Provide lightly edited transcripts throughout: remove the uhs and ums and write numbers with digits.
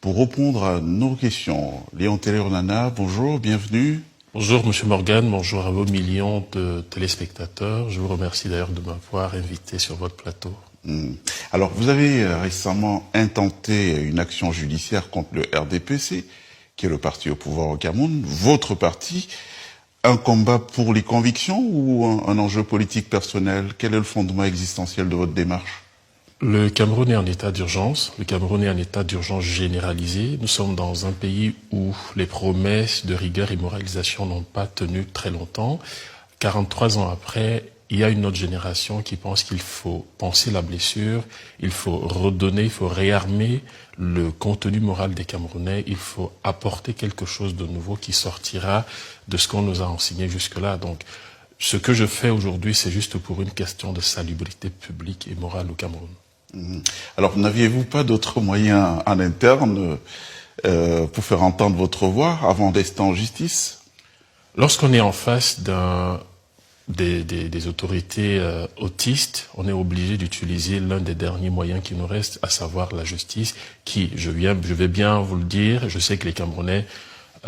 pour répondre à nos questions. Léon Télé-Onana, bonjour, bienvenue. Bonjour Monsieur Morgan, bonjour à vos millions de téléspectateurs. Je vous remercie d'ailleurs de m'avoir invité sur votre plateau. Alors, vous avez récemment intenté une action judiciaire contre le RDPC, qui est le parti au pouvoir au Cameroun. Votre parti, un combat pour les convictions ou un enjeu politique personnel? Quel est le fondement existentiel de votre démarche? Le Cameroun est en état d'urgence. Le Cameroun est en état d'urgence généralisé. Nous sommes dans un pays où les promesses de rigueur et moralisation n'ont pas tenu très longtemps. 43 ans après, il y a une autre génération qui pense qu'il faut penser la blessure, il faut redonner, il faut réarmer le contenu moral des Camerounais, il faut apporter quelque chose de nouveau qui sortira de ce qu'on nous a enseigné jusque-là. Donc, ce que je fais aujourd'hui, c'est juste pour une question de salubrité publique et morale au Cameroun. Alors, n'aviez-vous pas d'autres moyens en interne pour faire entendre votre voix avant d'être en justice? Lorsqu'on est en face des autorités autistes, on est obligé d'utiliser l'un des derniers moyens qui nous restent, à savoir la justice, qui, je vais bien vous le dire, je sais que les Camerounais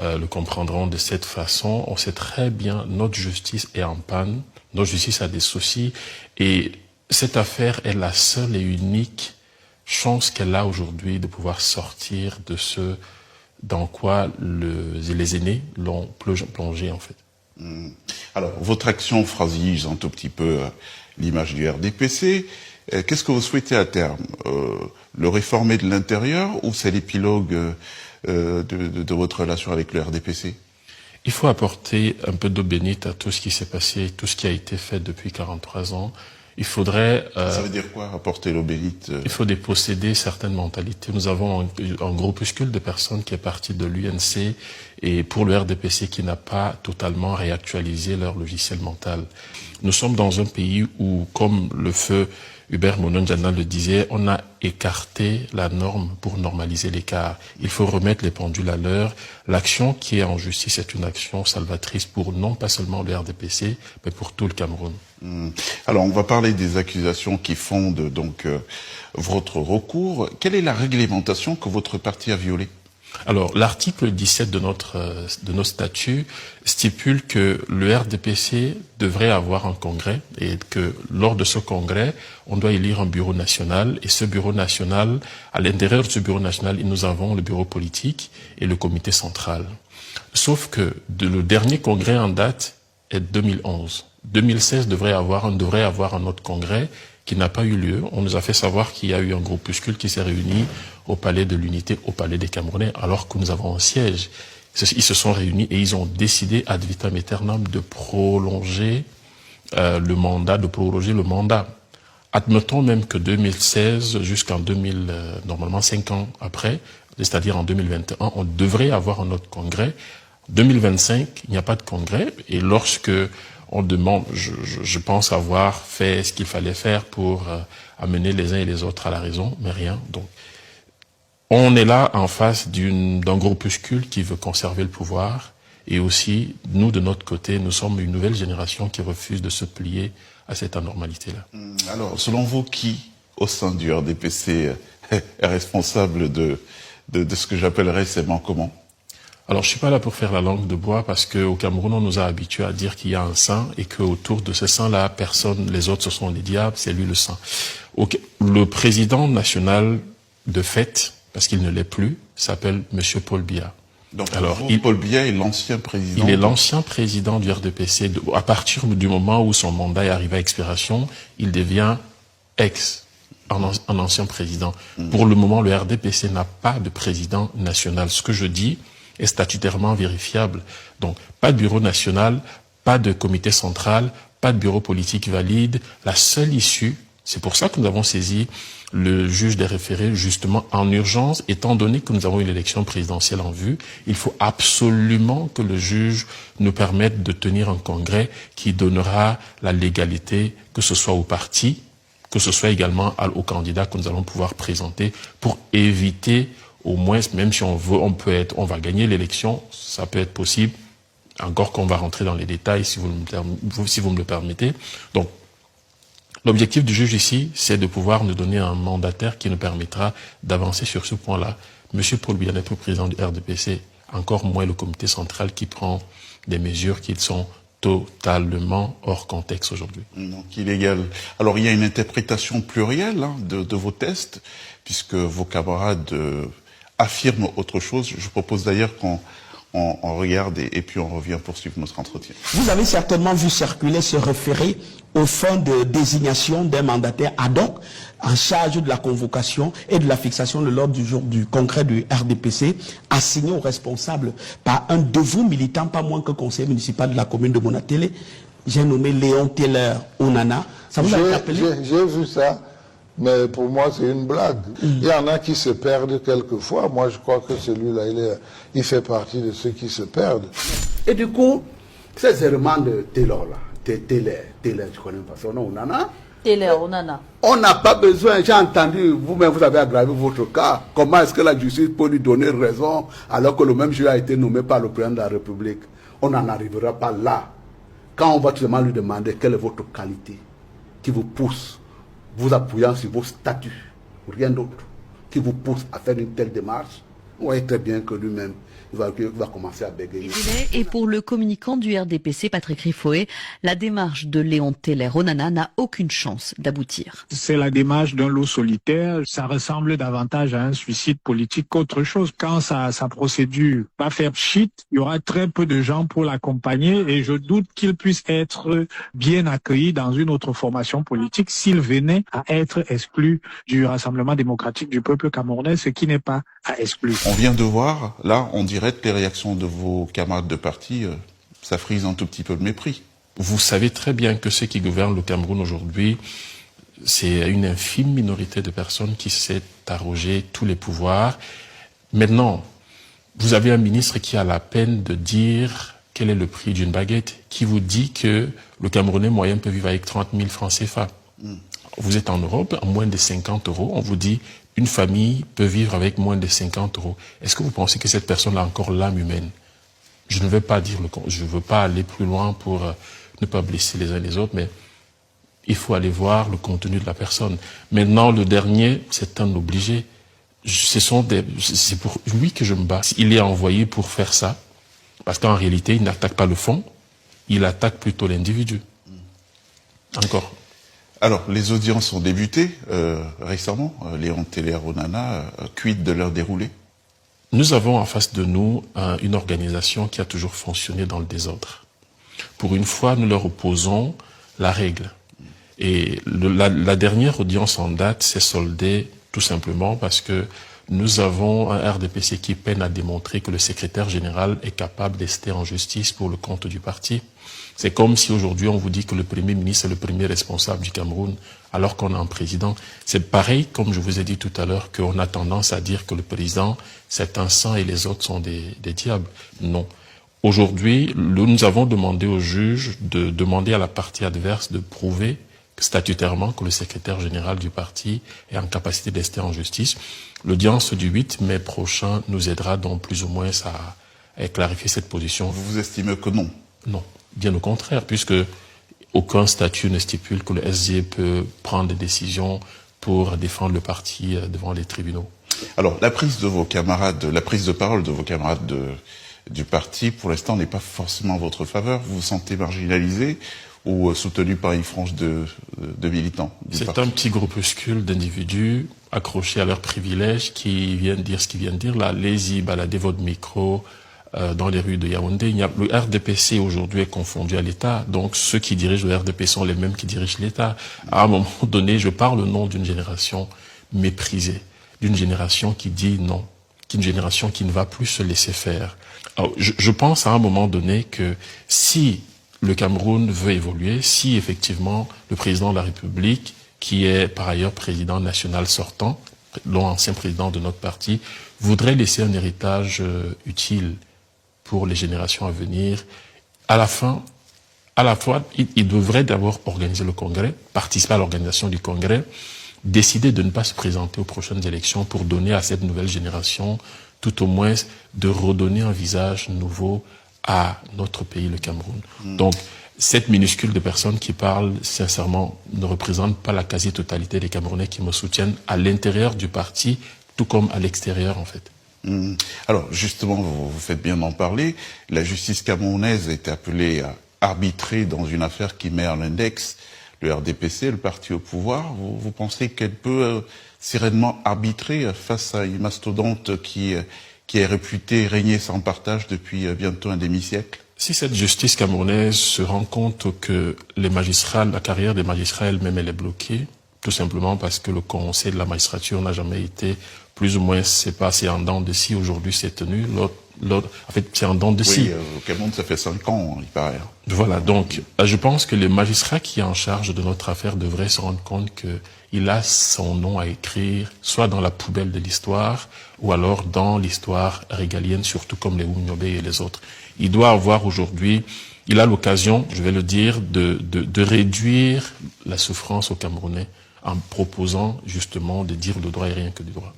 le comprendront de cette façon. On sait très bien, notre justice est en panne, notre justice a des soucis, et cette affaire est la seule et unique chance qu'elle a aujourd'hui de pouvoir sortir de ce dans quoi les aînés l'ont plongé en fait. Alors, votre action fragilise un tout petit peu l'image du RDPC. Qu'est-ce que vous souhaitez à terme? Le réformer de l'intérieur ou c'est l'épilogue de votre relation avec le RDPC? Il faut apporter un peu d'eau bénite à tout ce qui s'est passé, tout ce qui a été fait depuis 43 ans. Il faudrait... ça veut dire quoi, apporter l'eau bénite? Il faut déposséder certaines mentalités. Nous avons un groupuscule de personnes qui est parti de l'UNC et pour le RDPC qui n'a pas totalement réactualisé leur logiciel mental. Nous sommes dans un pays où, comme le feu Hubert Mononjana le disait, on a écarté la norme pour normaliser l'écart. Il faut remettre les pendules à l'heure. L'action qui est en justice est une action salvatrice pour non pas seulement le RDPC, mais pour tout le Cameroun. Alors, on va parler des accusations qui fondent donc votre recours. Quelle est la réglementation que votre parti a violée? Alors, l'article 17 de nos statuts stipule que le RDPC devrait avoir un congrès et que lors de ce congrès, on doit élire un bureau national et ce bureau national, à l'intérieur de ce bureau national, nous avons le bureau politique et le comité central. Sauf que le dernier congrès en date est 2011. 2016 devrait avoir un autre congrès qui n'a pas eu lieu. On nous a fait savoir qu'il y a eu un groupuscule qui s'est réuni au palais de l'Unité, au palais des Camerounais, alors que nous avons un siège. Ils se sont réunis et ils ont décidé ad vitam aeternam de prolonger le mandat, Admettons même que 2016 jusqu'en 2000, normalement 5 ans après, c'est-à-dire en 2021, on devrait avoir un autre congrès. 2025, il n'y a pas de congrès et lorsque on demande, je pense avoir fait ce qu'il fallait faire pour amener les uns et les autres à la raison, mais rien. Donc, on est là en face d'un groupuscule qui veut conserver le pouvoir et aussi, nous, de notre côté, nous sommes une nouvelle génération qui refuse de se plier à cette anormalité-là. Alors, selon vous, qui, au sein du RDPC, est responsable de ce que j'appellerais ces manquements? Alors, je suis pas là pour faire la langue de bois parce qu'au Cameroun, on nous a habitués à dire qu'il y a un saint et qu'autour de ce saint-là, personne, les autres, ce sont les diables, c'est lui le saint. Le président national, de fait, parce qu'il ne l'est plus, s'appelle Monsieur Paul Biya. Donc, Paul Biya est l'ancien président? Il est l'ancien président du RDPC. À partir du moment où son mandat est arrivé à expiration, il devient un ancien président. Pour le moment, le RDPC n'a pas de président national. Ce que je dis est statutairement vérifiable. Donc, pas de bureau national, pas de comité central, pas de bureau politique valide. La seule issue, c'est pour ça que nous avons saisi le juge des référés justement en urgence, étant donné que nous avons une élection présidentielle en vue, il faut absolument que le juge nous permette de tenir un congrès qui donnera la légalité, que ce soit au parti, que ce soit également aux candidats que nous allons pouvoir présenter pour éviter au moins, même si on veut, on va gagner l'élection, ça peut être possible, encore qu'on va rentrer dans les détails si vous me le permettez. Donc, L'objectif du juge ici, c'est de pouvoir nous donner un mandataire qui nous permettra d'avancer sur ce point-là. Monsieur Paul Biya n'est pas président du RDPC, encore moins le comité central qui prend des mesures qui sont totalement hors contexte aujourd'hui. Donc illégal. Alors il y a une interprétation plurielle de vos tests, puisque vos camarades affirment autre chose. Je propose d'ailleurs qu'on regarde et puis on revient poursuivre notre entretien. Vous avez certainement vu circuler ce référé aux fins de désignation d'un mandataire ad hoc en charge de la convocation et de la fixation de l'ordre du jour du congrès du RDPC, assigné aux responsables par un de vos militants, pas moins que conseiller municipal de la commune de Monatélé. J'ai nommé Léon Teller Onana. Ça vous a interpellé? J'ai vu ça. Mais pour moi, c'est une blague. Il y en a qui se perdent quelquefois. Moi, je crois que celui-là, il fait partie de ceux qui se perdent. Et du coup, ces éléments de Taylor-là, Taylor, tu connais pas son nom, Onana. Taylor Onana. On n'a pas besoin, j'ai entendu, vous-même, vous avez aggravé votre cas. Comment est-ce que la justice peut lui donner raison alors que le même juge a été nommé par le président de la République? On n'en arrivera pas là. Quand on va tout simplement lui demander quelle est votre qualité qui vous pousse, vous appuyant sur vos statuts, rien d'autre, qui vous pousse à faire une telle démarche, vous voyez très bien que lui-même, il va commencer à bégayer. Et pour le communicant du RDPC, Patrick Riffoé, la démarche de Léon Teller Onana n'a aucune chance d'aboutir. C'est la démarche d'un loup solitaire. Ça ressemble davantage à un suicide politique qu'autre chose. Quand sa procédure va faire pchit, il y aura très peu de gens pour l'accompagner et je doute qu'il puisse être bien accueilli dans une autre formation politique s'il venait à être exclu du Rassemblement démocratique du peuple camerounais, ce qui n'est pas à exclure. On vient de voir, là, on dirait que les réactions de vos camarades de parti, ça frise un tout petit peu de mépris. Vous savez très bien que ceux qui gouvernent le Cameroun aujourd'hui, c'est une infime minorité de personnes qui s'est arrogé tous les pouvoirs. Maintenant, vous avez un ministre qui a la peine de dire quel est le prix d'une baguette, qui vous dit que le Camerounais moyen peut vivre avec 30 000 francs CFA. Vous êtes en Europe, à moins de 50 euros, on vous dit une famille peut vivre avec moins de 50 euros. Est-ce que vous pensez que cette personne a encore l'âme humaine? Je ne veux pas dire je ne veux pas aller plus loin pour ne pas blesser les uns les autres, mais il faut aller voir le contenu de la personne. Maintenant, le dernier, c'est un obligé. C'est pour lui que je me bats. Il est envoyé pour faire ça, parce qu'en réalité, il n'attaque pas le fond, il attaque plutôt l'individu. Encore. Alors, les audiences ont débuté récemment. Léon Teller Onana, quid de leur déroulé? Nous avons en face de nous une organisation qui a toujours fonctionné dans le désordre. Pour une fois, nous leur opposons la règle. Et la dernière audience en date s'est soldée tout simplement parce que nous avons un RDPC qui peine à démontrer que le secrétaire général est capable d'ester en justice pour le compte du parti. C'est comme si aujourd'hui on vous dit que le Premier ministre est le premier responsable du Cameroun alors qu'on a un président. C'est pareil, comme je vous ai dit tout à l'heure, qu'on a tendance à dire que le président c'est un saint et les autres sont des diables. Non. Aujourd'hui, nous avons demandé au juge de demander à la partie adverse de prouver statutairement que le secrétaire général du parti est en capacité d'ester en justice. L'audience du 8 mai prochain nous aidera donc plus ou moins à clarifier cette position. Vous estimez que non? Non, bien au contraire, puisque aucun statut ne stipule que le SG peut prendre des décisions pour défendre le parti devant les tribunaux. Alors, la prise de parole de vos camarades du parti, pour l'instant, n'est pas forcément en votre faveur. Vous vous sentez marginalisé ou soutenu par une frange de militants du parti? C'est un petit groupuscule d'individus accrochés à leurs privilèges qui viennent dire ce qu'ils viennent dire. Là, allez-y, baladez votre micro dans les rues de Yaoundé. Le RDPC aujourd'hui est confondu à l'État, donc ceux qui dirigent le RDPC sont les mêmes qui dirigent l'État. À un moment donné, je parle au nom d'une génération méprisée, d'une génération qui dit non, d'une génération qui ne va plus se laisser faire. Alors, je pense à un moment donné que si le Cameroun veut évoluer, si effectivement le président de la République, qui est par ailleurs président national sortant, l'ancien président de notre parti, voudrait laisser un héritage utile pour les générations à venir, à la fois, il devrait d'abord organiser le congrès, participer à l'organisation du congrès, décider de ne pas se présenter aux prochaines élections pour donner à cette nouvelle génération, tout au moins, de redonner un visage nouveau à notre pays, le Cameroun. Donc, cette minuscule de personnes qui parlent, sincèrement, ne représente pas la quasi-totalité des Camerounais qui me soutiennent à l'intérieur du parti, tout comme à l'extérieur, en fait. Alors, justement, vous faites bien d'en parler. La justice camerounaise est appelée à arbitrer dans une affaire qui met à l'index le RDPC, le parti au pouvoir. Vous pensez qu'elle peut sereinement arbitrer face à une mastodonte qui est réputée régner sans partage depuis bientôt un demi-siècle? Si cette justice camerounaise se rend compte que les magistrats, la carrière des magistrats elle-même, elle est bloquée, tout simplement parce que le conseil de la magistrature n'a jamais été, plus ou moins, c'est en dents de scie, aujourd'hui c'est tenu, en fait c'est en dents de scie. Oui, au Cameroun ça fait 5 ans, il paraît. Voilà, donc je pense que les magistrats qui sont en charge de notre affaire devraient se rendre compte qu'il a son nom à écrire, soit dans la poubelle de l'histoire, ou alors dans l'histoire régalienne, surtout comme les Oumniobé et les autres. Il doit avoir aujourd'hui, il a l'occasion, je vais le dire, de réduire la souffrance aux Camerounais en proposant justement de dire le droit et rien que du droit.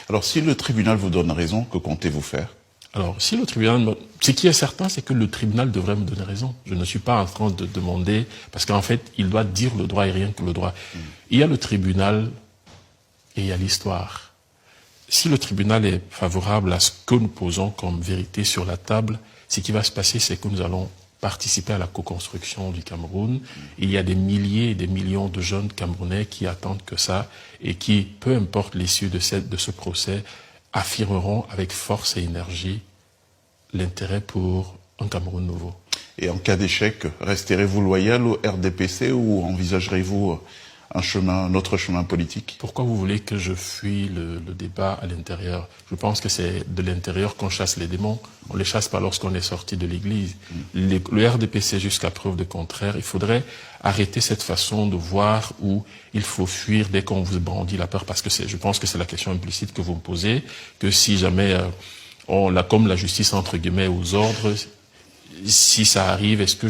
Alors si le tribunal vous donne raison, que comptez-vous faire? Alors, si le tribunal, ce qui est certain, c'est que le tribunal devrait me donner raison. Je ne suis pas en train de demander, parce qu'en fait, il doit dire le droit et rien que le droit. Il y a le tribunal et il y a l'histoire. Si le tribunal est favorable à ce que nous posons comme vérité sur la table, ce qui va se passer, c'est que nous allons participer à la co-construction du Cameroun. Il y a des milliers et des millions de jeunes Camerounais qui attendent que ça et qui, peu importe l'issue de ce procès, affirmeront avec force et énergie l'intérêt pour un Cameroun nouveau. Et en cas d'échec, resterez-vous loyal au RDPC ou envisagerez-vous un autre chemin politique? Pourquoi vous voulez que je fuis le débat à l'intérieur? Je pense que c'est de l'intérieur qu'on chasse les démons. On ne les chasse pas lorsqu'on est sorti de l'église. Le RDPC, jusqu'à preuve de contraire, il faudrait arrêter cette façon de voir où il faut fuir dès qu'on vous brandit la peur, parce que je pense que c'est la question implicite que vous me posez, que si jamais comme la justice entre guillemets aux ordres, si ça arrive, est-ce que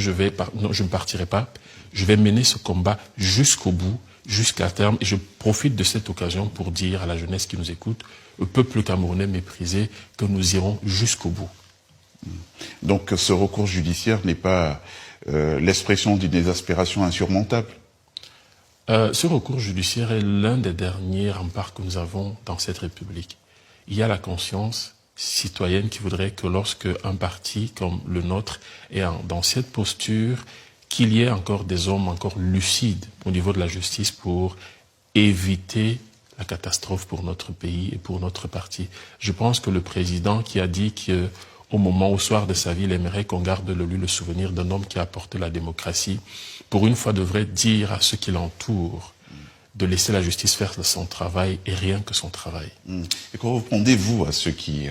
non, je ne partirai pas. Je vais mener ce combat jusqu'au bout, jusqu'à terme, et je profite de cette occasion pour dire à la jeunesse qui nous écoute, au peuple camerounais méprisé, que nous irons jusqu'au bout. Donc ce recours judiciaire n'est pas l'expression d'une exaspération insurmontable? Ce recours judiciaire est l'un des derniers remparts que nous avons dans cette République. Il y a la conscience citoyenne qui voudrait que lorsque un parti comme le nôtre est dans cette posture, qu'il y ait encore des hommes encore lucides au niveau de la justice pour éviter la catastrophe pour notre pays et pour notre parti. Je pense que le président qui a dit qu'au moment, au soir de sa vie, il aimerait qu'on garde de lui le souvenir d'un homme qui a apporté la démocratie, pour une fois devrait dire à ceux qui l'entourent de laisser la justice faire son travail et rien que son travail. Et que répondez-vous à ceux qui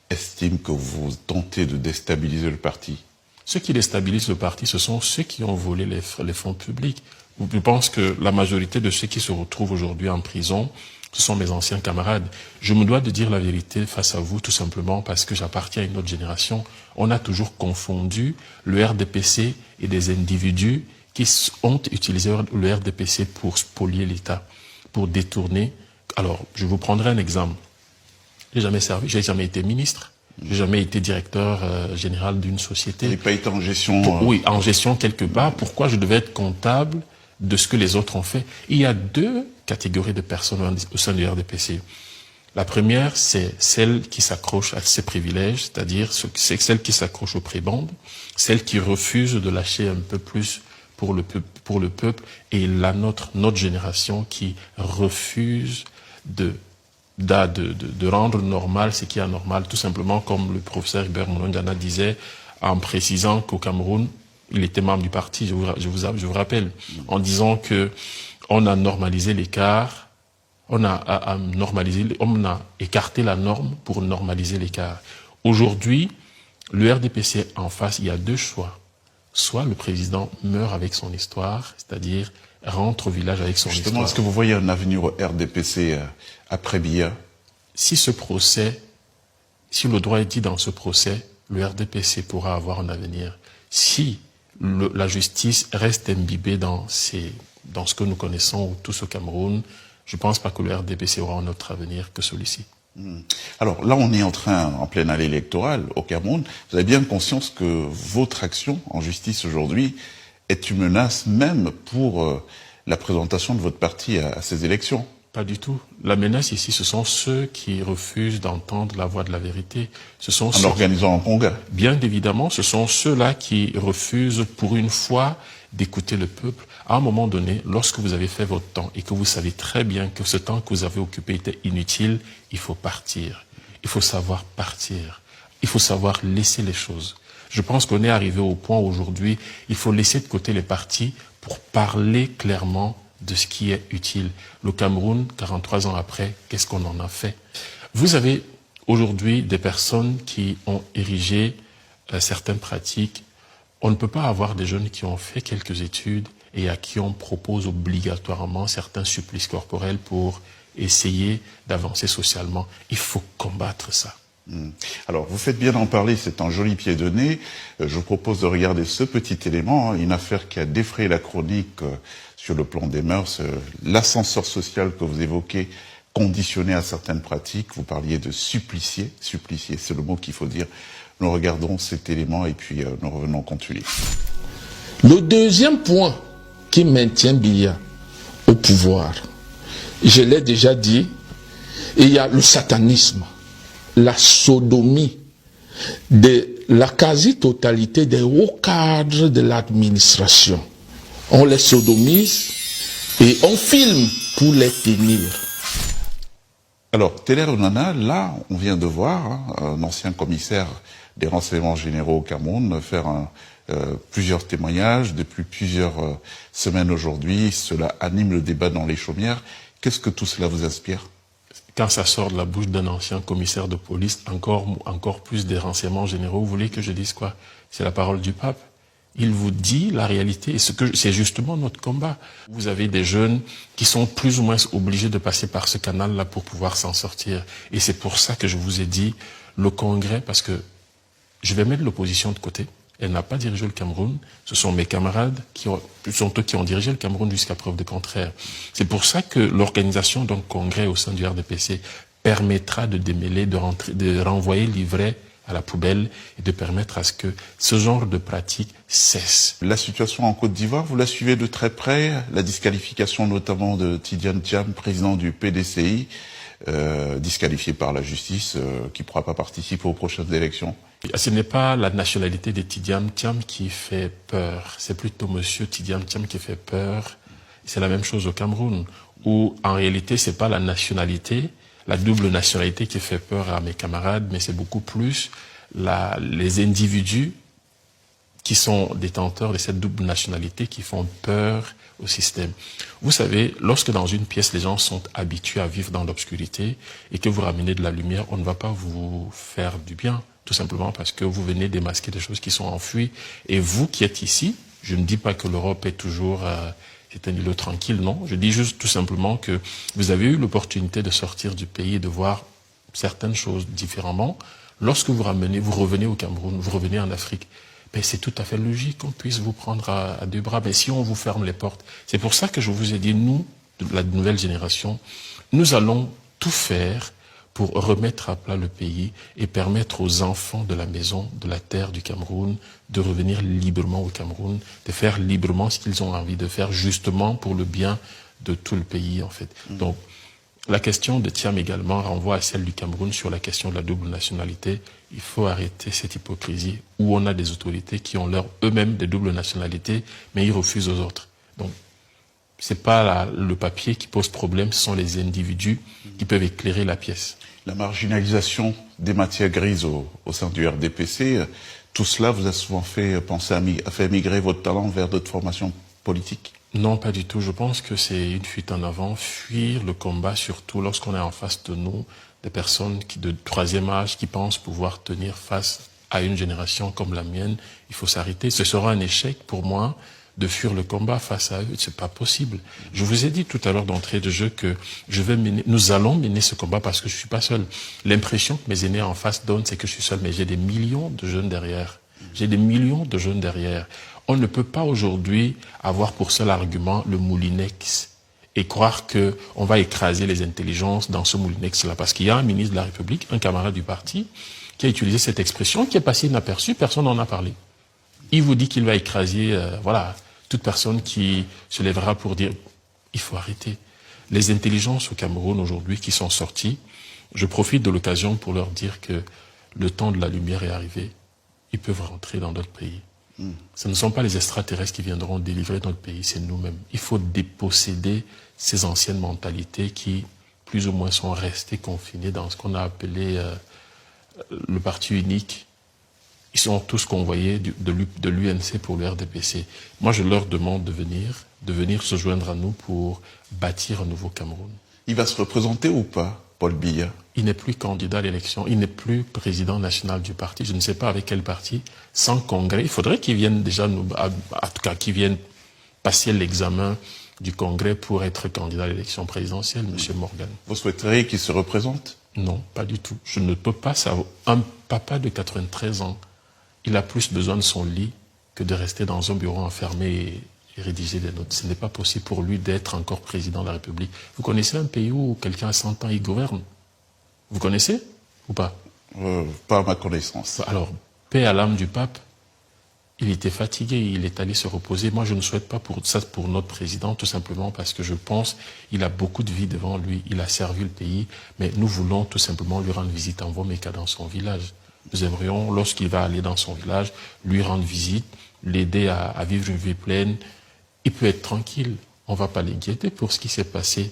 estiment que vous tentez de déstabiliser le parti? Ceux qui déstabilisent le parti, ce sont ceux qui ont volé les fonds publics. Je pense que la majorité de ceux qui se retrouvent aujourd'hui en prison, ce sont mes anciens camarades. Je me dois de dire la vérité face à vous, tout simplement parce que j'appartiens à une autre génération. On a toujours confondu le RDPC et des individus qui ont utilisé le RDPC pour spolier l'État, pour détourner. Alors, je vous prendrai un exemple. J'ai jamais été ministre. J'ai jamais été directeur général d'une société. Vous n'avez pas été en gestion... Oui, en gestion quelque part. Pourquoi je devais être comptable de ce que les autres ont fait? Il y a deux catégories de personnes au sein du RDPC. La première, c'est celle qui s'accroche à ses privilèges, c'est-à-dire c'est celle qui s'accroche aux prébendes, celle qui refuse de lâcher un peu plus pour le peuple, et notre génération qui refuse de rendre normal ce qui est anormal, tout simplement comme le professeur Hubert Monongana disait, en précisant qu'au Cameroun, il était membre du parti, je vous rappelle, en disant que on a normalisé l'écart, on a écarté la norme pour normaliser l'écart. Aujourd'hui, le RDPC en face, il y a deux choix. Soit le président meurt avec son histoire, c'est-à-dire rentre au village avec son histoire. Justement, est-ce que vous voyez un avenir au RDPC après Biya? Si le droit est dit dans ce procès, le RDPC pourra avoir un avenir. Si la justice reste imbibée dans ce que nous connaissons tous au Cameroun, je ne pense pas que le RDPC aura un autre avenir que celui-ci. Alors là, on est en pleine année électorale au Cameroun. Vous avez bien conscience que votre action en justice aujourd'hui est une menace même pour la présentation de votre parti à ces élections? Pas du tout. La menace ici, ce sont ceux qui refusent d'entendre la voix de la vérité. Ce sont En organisant un congrès. Bien évidemment, ce sont ceux-là qui refusent pour une fois d'écouter le peuple. À un moment donné, lorsque vous avez fait votre temps et que vous savez très bien que ce temps que vous avez occupé était inutile, il faut partir. Il faut savoir partir. Il faut savoir laisser les choses. Je pense qu'on est arrivé au point aujourd'hui, il faut laisser de côté les partis pour parler clairement de ce qui est utile. Le Cameroun, 43 ans après, qu'est-ce qu'on en a fait? Vous avez aujourd'hui des personnes qui ont érigé certaines pratiques. On ne peut pas avoir des jeunes qui ont fait quelques études et à qui on propose obligatoirement certains supplices corporels pour essayer d'avancer socialement. Il faut combattre ça. Alors, vous faites bien d'en parler, c'est un joli pied de nez. Je vous propose de regarder ce petit élément, une affaire qui a défrayé la chronique sur le plan des mœurs, l'ascenseur social que vous évoquez, conditionné à certaines pratiques. Vous parliez de supplicier, c'est le mot qu'il faut dire. Nous regardons cet élément et puis nous revenons continuer. Le deuxième point qui maintient Biya au pouvoir, je l'ai déjà dit, il y a le satanisme, la sodomie de la quasi-totalité des hauts cadres de l'administration. On les sodomise et on filme pour les tenir. Alors, Teller Onana, là, on vient de voir un ancien commissaire des renseignements généraux au Cameroun faire plusieurs témoignages depuis plusieurs semaines aujourd'hui. Cela anime le débat dans les chaumières. Qu'est-ce que tout cela vous inspire? Quand ça sort de la bouche d'un ancien commissaire de police, encore plus des renseignements généraux, vous voulez que je dise quoi? C'est la parole du pape. Il vous dit la réalité, et c'est justement notre combat. Vous avez des jeunes qui sont plus ou moins obligés de passer par ce canal-là pour pouvoir s'en sortir. Et c'est pour ça que je vous ai dit, le Congrès, parce que je vais mettre l'opposition de côté. Elle n'a pas dirigé le Cameroun. Ce sont mes camarades qui ont dirigé le Cameroun jusqu'à preuve de contraire. C'est pour ça que l'organisation d'un congrès au sein du RDPC permettra de démêler, de renvoyer l'ivraie à la poubelle et de permettre à ce que ce genre de pratique cesse. La situation en Côte d'Ivoire, vous la suivez de très près, la disqualification notamment de Tidiane Thiam, président du PDCI, disqualifié par la justice, qui ne pourra pas participer aux prochaines élections. Ce n'est pas la nationalité de Tidiane Thiam qui fait peur, c'est plutôt monsieur Tidiane Thiam qui fait peur. C'est la même chose au Cameroun, où en réalité c'est pas la nationalité, la double nationalité qui fait peur à mes camarades, mais c'est beaucoup plus les individus qui sont détenteurs de cette double nationalité qui font peur au système. Vous savez, lorsque dans une pièce, les gens sont habitués à vivre dans l'obscurité et que vous ramenez de la lumière, on ne va pas vous faire du bien, tout simplement parce que vous venez démasquer des choses qui sont enfouies. Et vous qui êtes ici, je ne dis pas que l'Europe est toujours... c'est un îlot tranquille, non. Je dis juste tout simplement que vous avez eu l'opportunité de sortir du pays et de voir certaines choses différemment. Lorsque vous revenez au Cameroun, vous revenez en Afrique, ben c'est tout à fait logique qu'on puisse vous prendre à deux bras. Mais si on vous ferme les portes, c'est pour ça que je vous ai dit, nous, la nouvelle génération, nous allons tout faire pour remettre à plat le pays et permettre aux enfants de la maison, de la terre du Cameroun, de revenir librement au Cameroun, de faire librement ce qu'ils ont envie de faire, justement pour le bien de tout le pays, en fait. Donc, la question de Thiam également renvoie à celle du Cameroun sur la question de la double nationalité. Il faut arrêter cette hypocrisie où on a des autorités qui ont eux-mêmes des doubles nationalités, mais ils refusent aux autres. Donc, c'est pas le papier qui pose problème, ce sont les individus qui peuvent éclairer la pièce. La marginalisation des matières grises au sein du RDPC, tout cela vous a souvent fait penser à faire migrer votre talent vers d'autres formations politiques? Non, pas du tout. Je pense que c'est une fuite en avant, fuir le combat, surtout lorsqu'on est en face de nous, des personnes de troisième âge qui pensent pouvoir tenir face à une génération comme la mienne. Il faut s'arrêter. Ce sera un échec pour moi de fuir le combat face à eux. C'est pas possible. Je vous ai dit tout à l'heure d'entrée de jeu que nous allons mener ce combat parce que je suis pas seul. L'impression que mes aînés en face donnent, c'est que je suis seul, mais j'ai des millions de jeunes derrière. J'ai des millions de jeunes derrière. On ne peut pas aujourd'hui avoir pour seul argument le Moulinex et croire que on va écraser les intelligences dans ce moulinex-là. Parce qu'il y a un ministre de la République, un camarade du parti, qui a utilisé cette expression, qui est passée inaperçue, personne n'en a parlé. Il vous dit qu'il va écraser, voilà, toute personne qui se lèvera pour dire, il faut arrêter. Les intelligences au Cameroun aujourd'hui qui sont sorties, je profite de l'occasion pour leur dire que le temps de la lumière est arrivé. Ils peuvent rentrer dans notre pays. Ce ne sont pas les extraterrestres qui viendront délivrer notre pays, c'est nous-mêmes. Il faut déposséder ces anciennes mentalités qui, plus ou moins, sont restées confinées dans ce qu'on a appelé le parti unique. Ils sont tous convoyés de l'UNC pour le RDPC. Moi, je leur demande de venir se joindre à nous pour bâtir un nouveau Cameroun. Il va se représenter ou pas, Paul Biya? Il n'est plus candidat à l'élection, il n'est plus président national du parti, je ne sais pas avec quel parti, sans congrès. Il faudrait qu'il vienne déjà, en tout cas, qu'il vienne passer l'examen du congrès pour être candidat à l'élection présidentielle, M. Morgan. Vous souhaiteriez qu'il se représente? Non, pas du tout. Je ne peux pas savoir. Un papa de 93 ans, il a plus besoin de son lit que de rester dans un bureau enfermé et rédiger des notes. Ce n'est pas possible pour lui d'être encore président de la République. Vous connaissez un pays où quelqu'un a 100 ans, il gouverne? Vous connaissez ou pas? Pas à ma connaissance. Alors, paix à l'âme du pape, il était fatigué, il est allé se reposer. Moi, je ne souhaite pas pour ça pour notre président, tout simplement parce que je pense qu'il a beaucoup de vie devant lui. Il a servi le pays, mais nous voulons tout simplement lui rendre visite en Womeka dans son village. Nous aimerions, lorsqu'il va aller dans son village, lui rendre visite, l'aider à vivre une vie pleine. Il peut être tranquille. On ne va pas l'inquiéter pour ce qui s'est passé.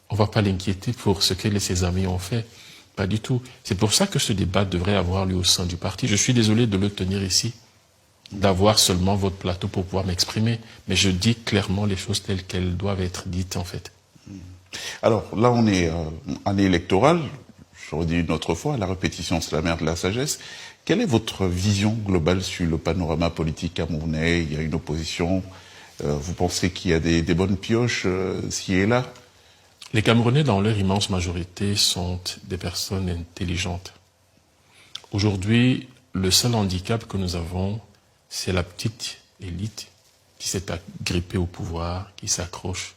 On ne va pas l'inquiéter pour ce que ses amis ont fait. Pas du tout. C'est pour ça que ce débat devrait avoir lieu au sein du parti. Je suis désolé de le tenir ici, d'avoir seulement votre plateau pour pouvoir m'exprimer. Mais je dis clairement les choses telles qu'elles doivent être dites, en fait. Alors, là, on est année électorale. Je redis une autre fois, la répétition, c'est la mère de la sagesse. Quelle est votre vision globale sur le panorama politique camerounais? Il y a une opposition. Vous pensez qu'il y a des bonnes pioches ci et là? Les Camerounais, dans leur immense majorité, sont des personnes intelligentes. Aujourd'hui, le seul handicap que nous avons, c'est la petite élite qui s'est agrippée au pouvoir, qui s'accroche.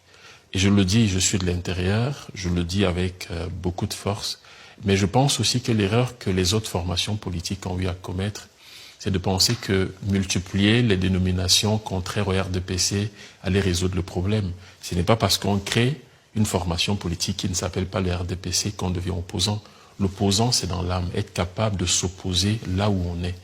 Et je le dis, je suis de l'intérieur, je le dis avec beaucoup de force, mais je pense aussi que l'erreur que les autres formations politiques ont eu à commettre, c'est de penser que multiplier les dénominations contraires au RDPC allait résoudre le problème. Ce n'est pas parce qu'on crée une formation politique qui ne s'appelle pas le RDPC qu'on devient opposant. L'opposant, c'est dans l'âme, être capable de s'opposer là où on est.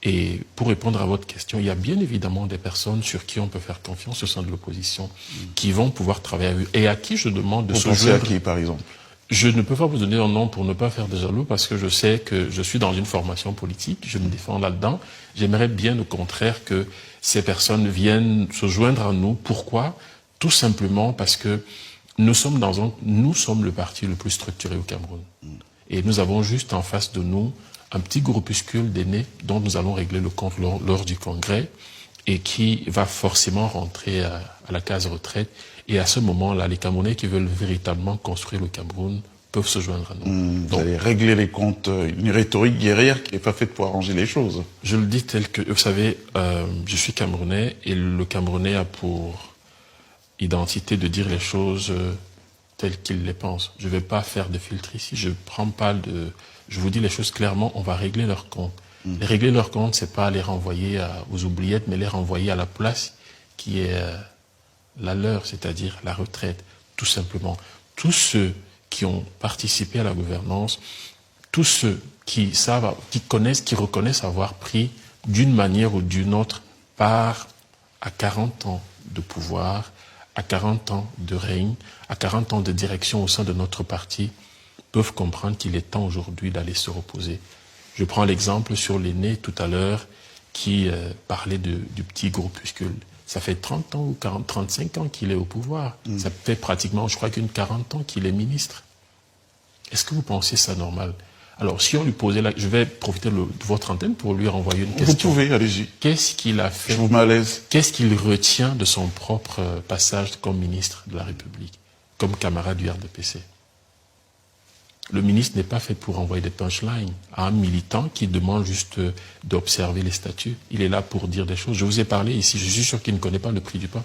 Et pour répondre à votre question, il y a bien évidemment des personnes sur qui on peut faire confiance au sein de l'opposition, qui vont pouvoir travailler avec eux, et à qui je demande de se joindre. Vous pensez à qui, par exemple? Je ne peux pas vous donner un nom pour ne pas faire de jaloux, parce que je sais que je suis dans une formation politique, je me défends là-dedans. J'aimerais bien, au contraire, que ces personnes viennent se joindre à nous. Pourquoi? Tout simplement parce que nous sommes le parti le plus structuré au Cameroun. Et nous avons juste en face de nous un petit groupuscule d'aînés dont nous allons régler le compte lors du congrès et qui va forcément rentrer à la case retraite. Et à ce moment-là, les Camerounais qui veulent véritablement construire le Cameroun peuvent se joindre à nous. Vous allez régler les comptes, une rhétorique guerrière qui n'est pas faite pour arranger les choses. Je le dis tel que, vous savez, je suis Camerounais et le Camerounais a pour identité de dire les choses telles qu'il les pense. Je ne vais pas faire de filtre ici, je vous dis les choses clairement, on va régler leurs comptes. Régler leurs comptes, c'est pas les renvoyer aux oubliettes, mais les renvoyer à la place qui est la leur, c'est-à-dire la retraite, tout simplement. Tous ceux qui ont participé à la gouvernance, tous ceux qui savent, qui reconnaissent avoir pris d'une manière ou d'une autre part à 40 ans de pouvoir, à 40 ans de règne, à 40 ans de direction au sein de notre parti, peuvent comprendre qu'il est temps aujourd'hui d'aller se reposer. Je prends l'exemple sur l'aîné tout à l'heure qui parlait du petit groupuscule. Ça fait 30 ans ou 40, 35 ans qu'il est au pouvoir. Ça fait pratiquement, je crois qu'une 40 ans qu'il est ministre. Est-ce que vous pensez ça normal? Alors, si on lui posait je vais profiter de votre antenne pour lui renvoyer une question. Vous pouvez, allez-y. Qu'est-ce qu'il a fait? Je vous mets à l'aise. Qu'est-ce qu'il retient de son propre passage comme ministre de la République, comme camarade du RDPC? Le ministre n'est pas fait pour envoyer des punchlines à un militant qui demande juste d'observer les statuts. Il est là pour dire des choses. Je vous ai parlé ici, je suis sûr qu'il ne connaît pas le prix du pain.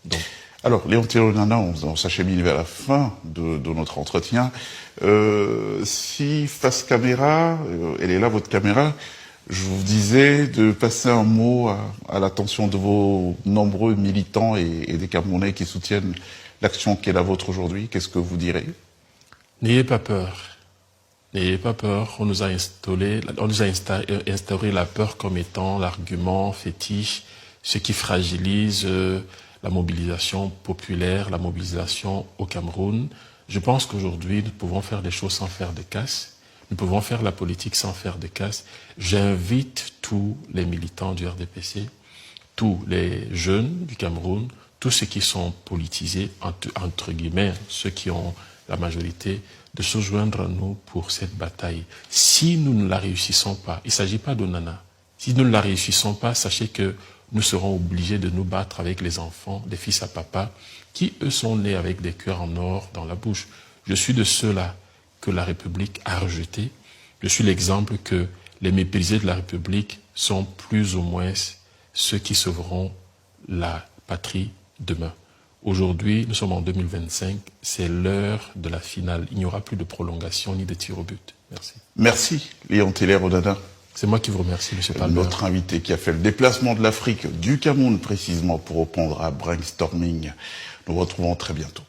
Donc. Alors, Léon Onana, on s'achemine vers la fin de notre entretien. Si face caméra, elle est là, votre caméra, je vous disais de passer un mot à l'attention de vos nombreux militants et des Camerounais qui soutiennent l'action qui est la vôtre aujourd'hui, qu'est-ce que vous direz? N'ayez pas peur. N'ayez pas peur. On nous a instauré la peur comme étant l'argument fétiche, ce qui fragilise la mobilisation populaire, la mobilisation au Cameroun. Je pense qu'aujourd'hui, nous pouvons faire des choses sans faire de casse. Nous pouvons faire la politique sans faire de casse. J'invite tous les militants du RDPC, tous les jeunes du Cameroun, tous ceux qui sont politisés, entre guillemets, ceux qui ont la majorité, de se joindre à nous pour cette bataille. Si nous ne la réussissons pas, il ne s'agit pas d'Onana. Si nous ne la réussissons pas, sachez que nous serons obligés de nous battre avec les enfants, des fils à papa, qui eux sont nés avec des cœurs en or dans la bouche. Je suis de ceux-là que la République a rejeté. Je suis l'exemple que les méprisés de la République sont plus ou moins ceux qui sauveront la patrie demain. Aujourd'hui, nous sommes en 2025, c'est l'heure de la finale. Il n'y aura plus de prolongation ni de tir au but. Merci. Merci, Léon Onana. C'est moi qui vous remercie, M. Palmer. Notre invité qui a fait le déplacement de l'Afrique, du Cameroun précisément, pour répondre à Brainstorming. Nous vous retrouvons très bientôt.